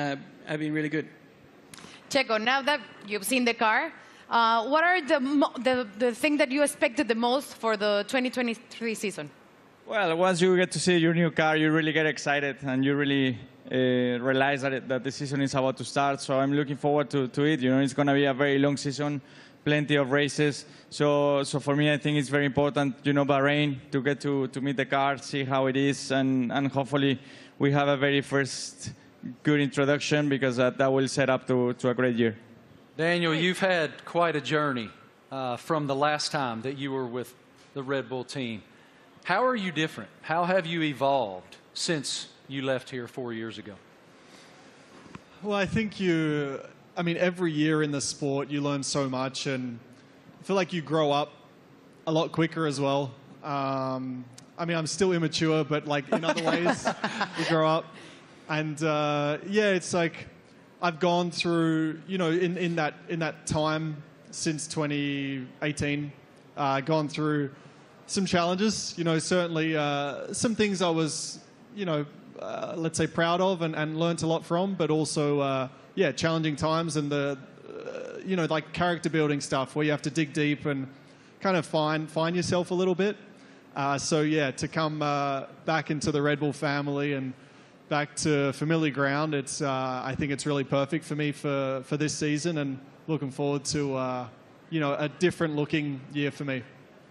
really good.
Checo, now that you've seen the car, what are the thing that you expected the most for the 2023 season?
Well, once you get to see your new car, you really get excited, and you really realize that the season is about to start. So I'm looking forward to it. It's going to be a very long season, plenty of races. So for me, I think it's very important, Bahrain, to get to meet the car, see how it is, and hopefully we have a very first good introduction, because that will set up to a great year.
Daniel, you've had quite a journey from the last time that you were with the Red Bull team. How are you different? How have you evolved since you left here 4 years ago?
Well, I think every year in the sport you learn so much, and I feel like you grow up a lot quicker as well. I'm still immature, but in other ways you grow up. And it's like I've gone through, in that time since 2018, gone through some challenges. Certainly some things I was, let's say proud of and learnt a lot from, but also challenging times, and the character building stuff where you have to dig deep and kind of find yourself a little bit. To come back into the Red Bull family and back to familiar ground, I think it's really perfect for me for this season, and looking forward to a different looking year for me.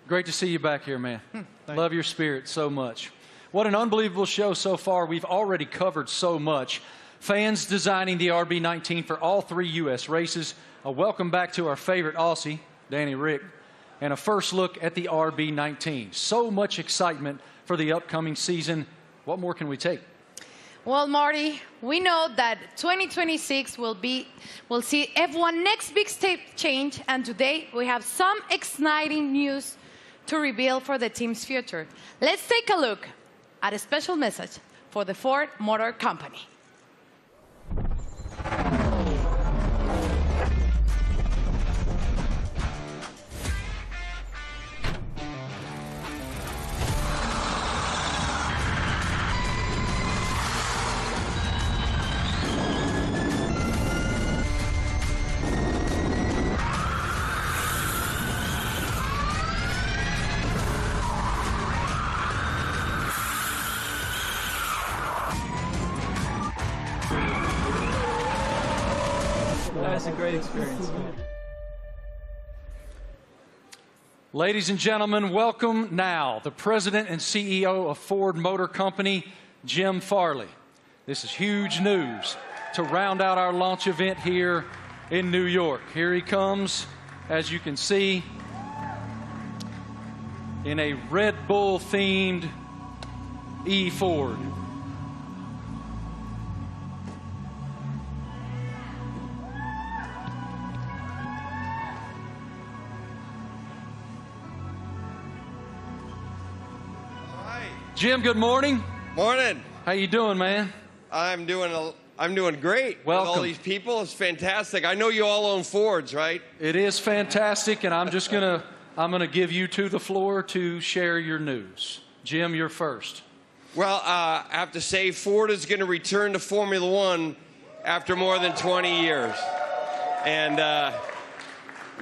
Great to see you back here, man. Love your spirit so much. What an unbelievable show so far. We've already covered so much. Fans designing the RB19 for all 3 U.S. races. A welcome back to our favorite Aussie, Danny Rick, and a first look at the RB19. So much excitement for the upcoming season. What more can we take?
Well, Marty, we know that 2026 will see F1 next big step change, and today we have some exciting news to reveal for the team's future. Let's take a look at a special message for the Ford Motor Company.
That was a great experience.
Ladies and gentlemen, welcome now the President and CEO of Ford Motor Company, Jim Farley. This is huge news to round out our launch event here in New York. Here he comes, as you can see, in a Red Bull-themed E-Ford. Jim, good morning.
Morning.
How you doing, man?
I'm doing great.
Welcome.
With all these people, it's fantastic. I know you all own Fords, right?
It is fantastic, and I'm gonna give you the floor to share your news. Jim, you're first.
Well, I have to say Ford is going to return to Formula One after more than 20 years. And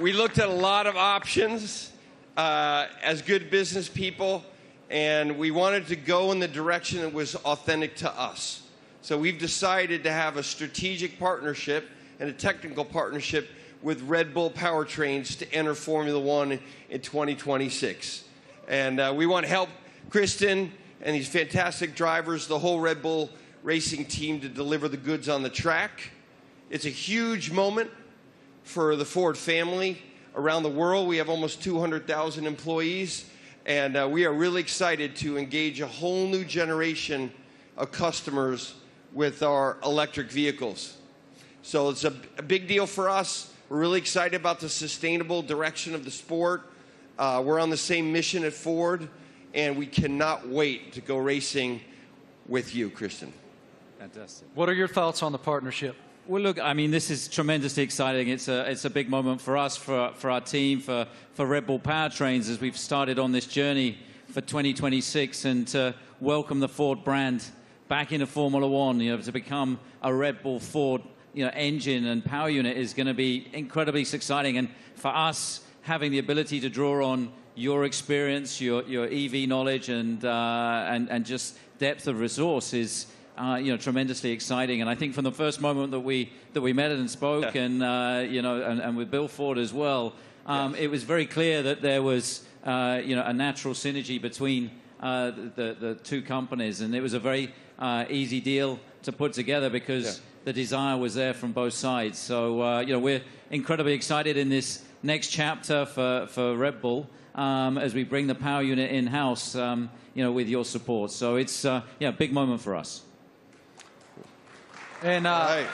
we looked at a lot of options as good business people, and we wanted to go in the direction that was authentic to us. So we've decided to have a strategic partnership and a technical partnership with Red Bull Powertrains to enter Formula One in 2026. And we want to help Kristen and these fantastic drivers, the whole Red Bull racing team, to deliver the goods on the track. It's a huge moment for the Ford family around the world. We have almost 200,000 employees. And we are really excited to engage a whole new generation of customers with our electric vehicles. So it's a big deal for us. We're really excited about the sustainable direction of the sport. We're on the same mission at Ford, and we cannot wait to go racing with you, Kristen.
Fantastic.
What are your thoughts on the partnership?
Well, look, I mean, this is tremendously exciting. It's a big moment for us, for our team, for Red Bull Powertrains as we've started on this journey for 2026 and to welcome the Ford brand back into Formula One. You know, to become a Red Bull Ford, engine and power unit is going to be incredibly exciting. And for us, having the ability to draw on your experience, your EV knowledge, and just depth of resource is tremendously exciting. And I think from the first moment that we met and spoke, and with Bill Ford as well, it was very clear that there was a natural synergy between the two companies, and it was a very easy deal to put together because the desire was there from both sides. So we're incredibly excited in this next chapter for Red Bull as we bring the power unit in-house, with your support. So it's a big moment for us.
And I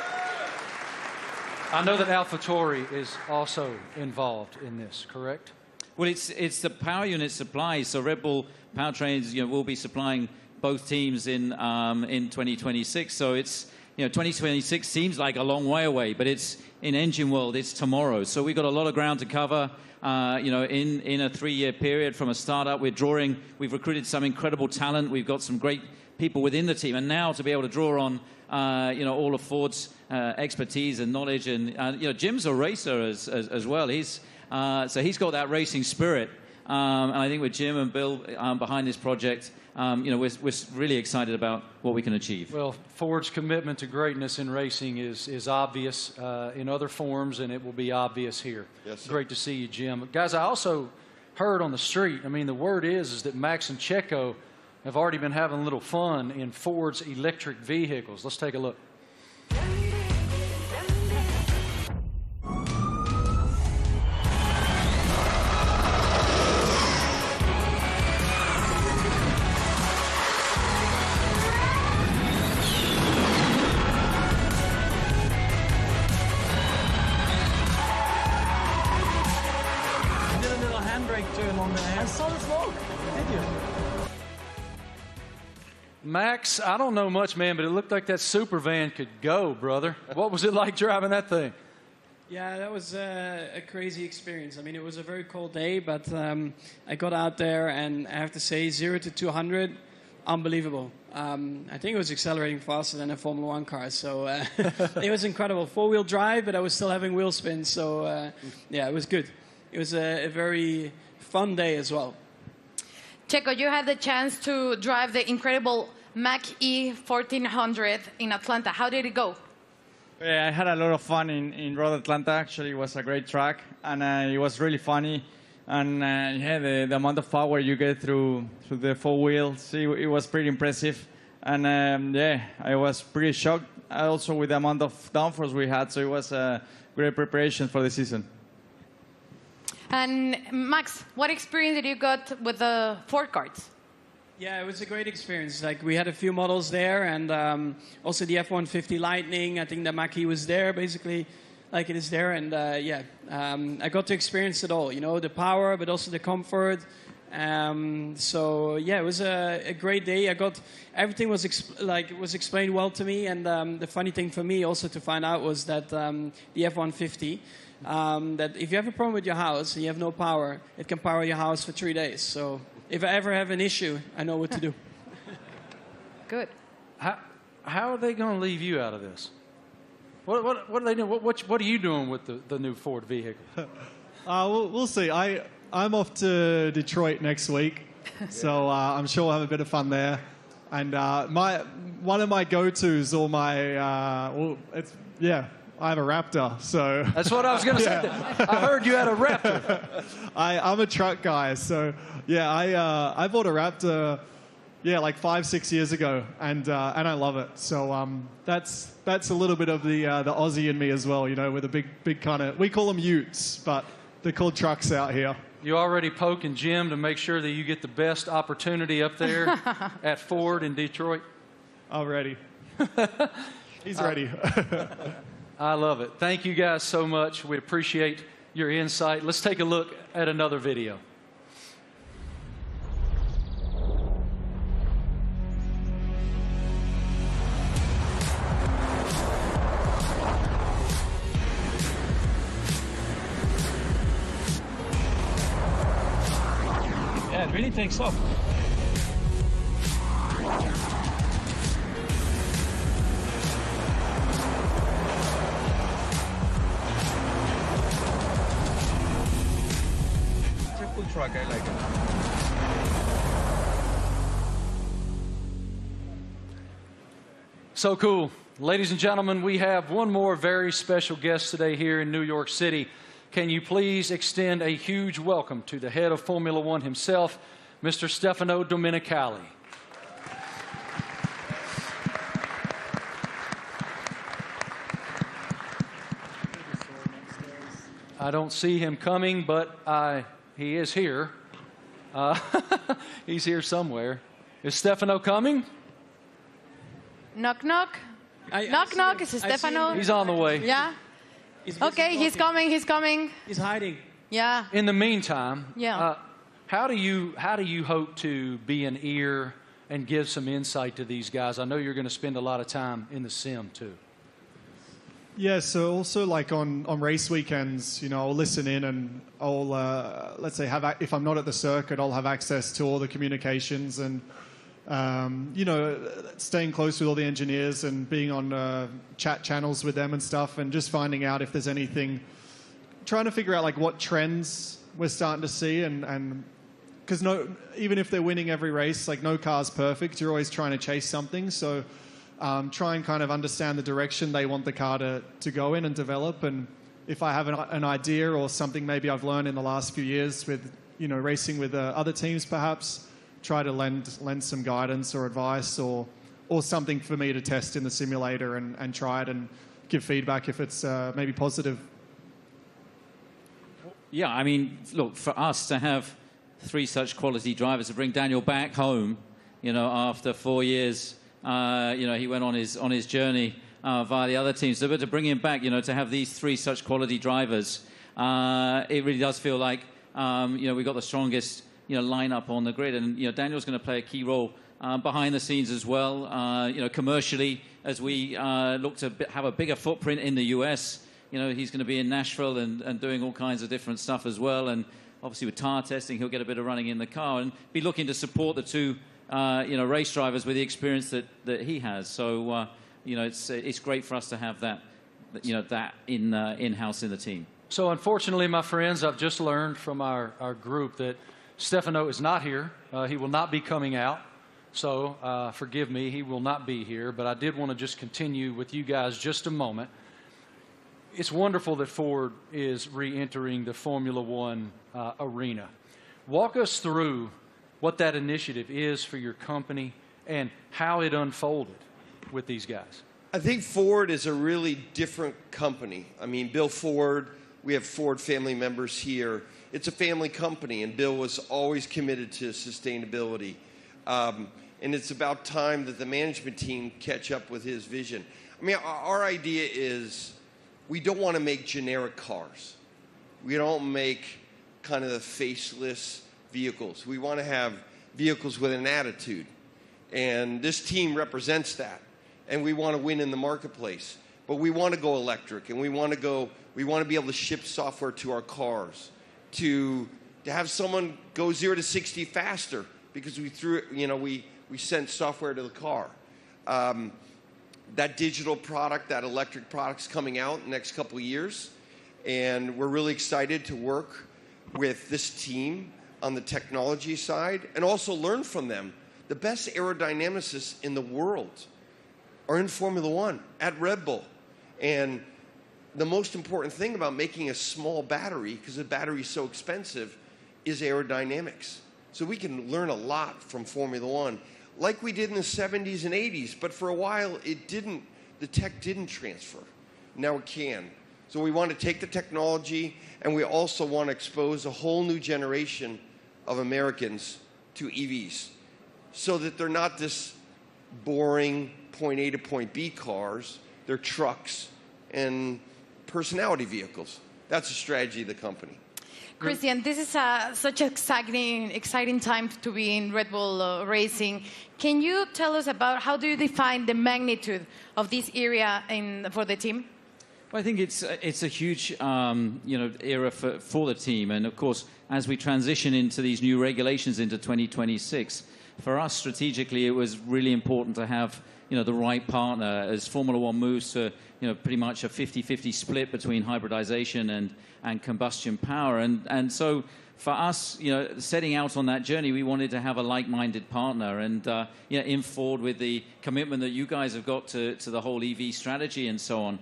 know that AlphaTauri is also involved in this, correct?
Well, it's the power unit supply. So Red Bull Powertrains, will be supplying both teams in 2026. So it's 2026 seems like a long way away, but it's in engine world. It's tomorrow. So we've got a lot of ground to cover. In a 3-year period from a startup, we've recruited some incredible talent. We've got some great people within the team, and now to be able to draw on all of Ford's expertise and knowledge, and Jim's a racer as well. He's got that racing spirit, and I think with Jim and Bill behind this project, we're really excited about what we can achieve.
Well, Ford's commitment to greatness in racing is obvious in other forms, and it will be obvious here.
Yes, sir.
Great to see you, Jim. Guys, I also heard on the street, the word is that Max and Checo have already been having a little fun in Ford's electric vehicles. Let's take a look.
Did a little handbrake turn on the hand. I saw the smoke. Did you?
Max, I don't know much, man, but it looked like that super van could go, brother. What was it like driving that thing?
Yeah, that was a crazy experience. It was a very cold day, but I got out there, and I have to say, 0 to 200, unbelievable. I think it was accelerating faster than a Formula One car, so it was incredible. 4-wheel drive, but I was still having wheel spin, so it was good. It was a very fun day as well.
Checo, you had the chance to drive the incredible Mach-E 1400 in Atlanta. How did it go?
Yeah, I had a lot of fun in Road Atlanta. Actually, it was a great track, and it was really funny. And yeah, the amount of power you get through the four wheels, it was pretty impressive. And yeah, I was pretty shocked also with the amount of downforce we had. So it was a great preparation for the season.
And Max, what experience did you got with the Ford karts?
Yeah, it was a great experience. Like, we had a few models there, and also the F-150 Lightning. I think the Mach-E was there, basically, like it is there. And yeah, I got to experience it all. You know, the power, but also the comfort. So yeah, it was a great day. Everything was explained well to me. And the funny thing for me also to find out was that the F-150. That if you have a problem with your house and you have no power, it can power your house for 3 days. So if I ever have an issue, I know what to do.
Good.
How are they going to leave you out of this? What are they doing? What are you doing with the new Ford vehicle?
We'll see. I'm off to Detroit next week, so I'm sure we'll have a bit of fun there. And one of my go-tos, or my I have a Raptor, so...
That's what I was going to say. I heard you had a Raptor.
I'm a truck guy, so yeah, I bought a Raptor, like 5-6 years ago, and I love it. So that's a little bit of the Aussie in me as well, you know, with a big kind of... We call them utes, but they're called trucks out here.
You already poking Jim to make sure that you get the best opportunity up there at Ford in Detroit?
Already. He's ready.
I love it. Thank you guys so much. We appreciate your insight. Let's take a look at another video.
Yeah, it really takes off.
Truck, I like it.
So cool. Ladies and gentlemen, we have one more very special guest today here in New York City. Can you please extend a huge welcome to the head of Formula One himself, Mr. Stefano Domenicali. I don't see him coming, but he is here. He's here somewhere. Is Stefano coming?
Knock, knock. Knock, knock. Is it Stefano?
He's on the way.
Yeah? Okay, he's coming. He's coming.
He's hiding.
Yeah.
In the meantime,
yeah.
How do you hope to be an ear and give some insight to these guys? I know you're going to spend a lot of time in the sim, too.
Yeah, so also like on race weekends, you know, I'll listen in and I'll, let's say, if I'm not at the circuit, I'll have access to all the communications and, you know, staying close with all the engineers and being on chat channels with them and stuff and just finding out if there's anything, trying to figure out like what trends we're starting to see and because even if they're winning every race, like no car's perfect, you're always trying to chase something, so... try and kind of understand the direction they want the car to go in and develop. And if I have an idea or something maybe I've learned in the last few years with, you know, racing with other teams perhaps, try to lend some guidance or advice or something for me to test in the simulator and try it and give feedback if it's maybe positive.
Yeah, I mean, look, for us to have 3 such quality drivers, to bring Daniel back home, you know, after 4 years... you know, he went on his journey via the other teams. So, but to bring him back, you know, to have these 3 such quality drivers, it really does feel like, you know, we've got the strongest, you know, lineup on the grid. And, you know, Daniel's going to play a key role behind the scenes as well, you know, commercially, as we look to have a bigger footprint in the US. You know, he's going to be in Nashville and doing all kinds of different stuff as well. And obviously with tire testing, he'll get a bit of running in the car and be looking to support the 2 you know, race drivers with the experience that he has. So, you know, it's great for us to have that, you know, that in-house in the team.
So, unfortunately, my friends, I've just learned from our group that Stefano is not here. He will not be coming out. So, forgive me, he will not be here. But I did want to just continue with you guys just a moment. it's wonderful that Ford is re-entering the Formula One arena. Walk us through what that initiative is for your company and how it unfolded with these guys.
I think Ford is a really different company. I mean, Bill Ford, we have Ford family members here. It's a family company, and Bill was always committed to sustainability. And it's about time that the management team catch up with his vision. I mean, our idea is we don't want to make generic cars. We don't make kind of the faceless vehicles. We want to have vehicles with an attitude. And this team represents that. And we want to win in the marketplace. But we want to go electric, and we want to be able to ship software to our cars, to have someone go 0 to 60 faster because we sent software to the car. That digital product, that electric product's coming out in the next couple of years, and we're really excited to work with this team on the technology side and also learn from them. The best aerodynamicists in the world are in Formula One at Red Bull. And the most important thing about making a small battery, because the battery is so expensive, is aerodynamics. So we can learn a lot from Formula One, like we did in the 70s and 80s, but for a while the tech didn't transfer. Now it can. So we want to take the technology, and we also want to expose a whole new generation of Americans to EVs so that they're not this boring point A to point B cars. They're trucks and personality vehicles. That's the strategy of the company.
Christian, this is such an exciting time to be in Red Bull Racing. Can you tell us about how do you define the magnitude of this area for the team?
Well, I think it's a huge era for the team, and of course, as we transition into these new regulations into 2026, for us strategically, it was really important to have the right partner as Formula One moves to pretty much a 50-50 split between hybridization and combustion power, and so for us, setting out on that journey, we wanted to have a like-minded partner, and in Ford with the commitment that you guys have got to the whole EV strategy and so on.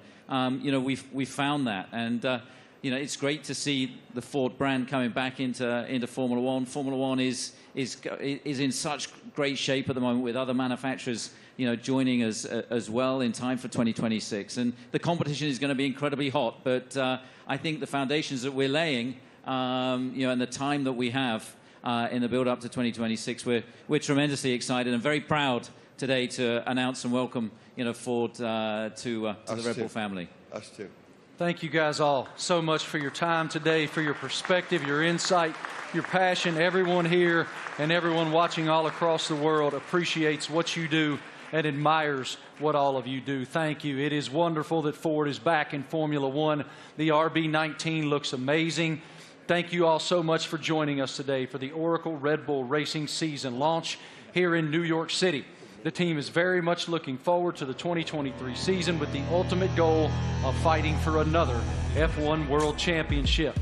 We found that, and it's great to see the Ford brand coming back into Formula One. Formula One is in such great shape at the moment with other manufacturers, joining us as well in time for 2026. And the competition is going to be incredibly hot, but I think the foundations that we're laying, and the time that we have in the build-up to 2026, we're tremendously excited and very proud today to announce and welcome Ford to the Red Bull family.
Us too.
Thank you guys all so much for your time today, for your perspective, your insight, your passion. Everyone here and everyone watching all across the world appreciates what you do and admires what all of you do. Thank you. It is wonderful that Ford is back in Formula One. The RB19 looks amazing. Thank you all so much for joining us today for the Oracle Red Bull Racing season launch here in New York City. The team is very much looking forward to the 2023 season with the ultimate goal of fighting for another F1 World Championship.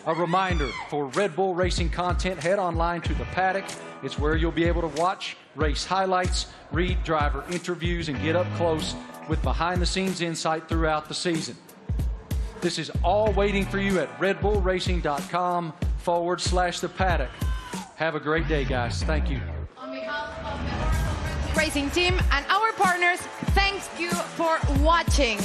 A reminder, for Red Bull Racing content, head online to The Paddock. It's where you'll be able to watch race highlights, read driver interviews, and get up close with behind-the-scenes insight throughout the season. This is all waiting for you at redbullracing.com/The Paddock. Have a great day, guys. Thank you.
On behalf of the Racing team and our partners, thank you for watching.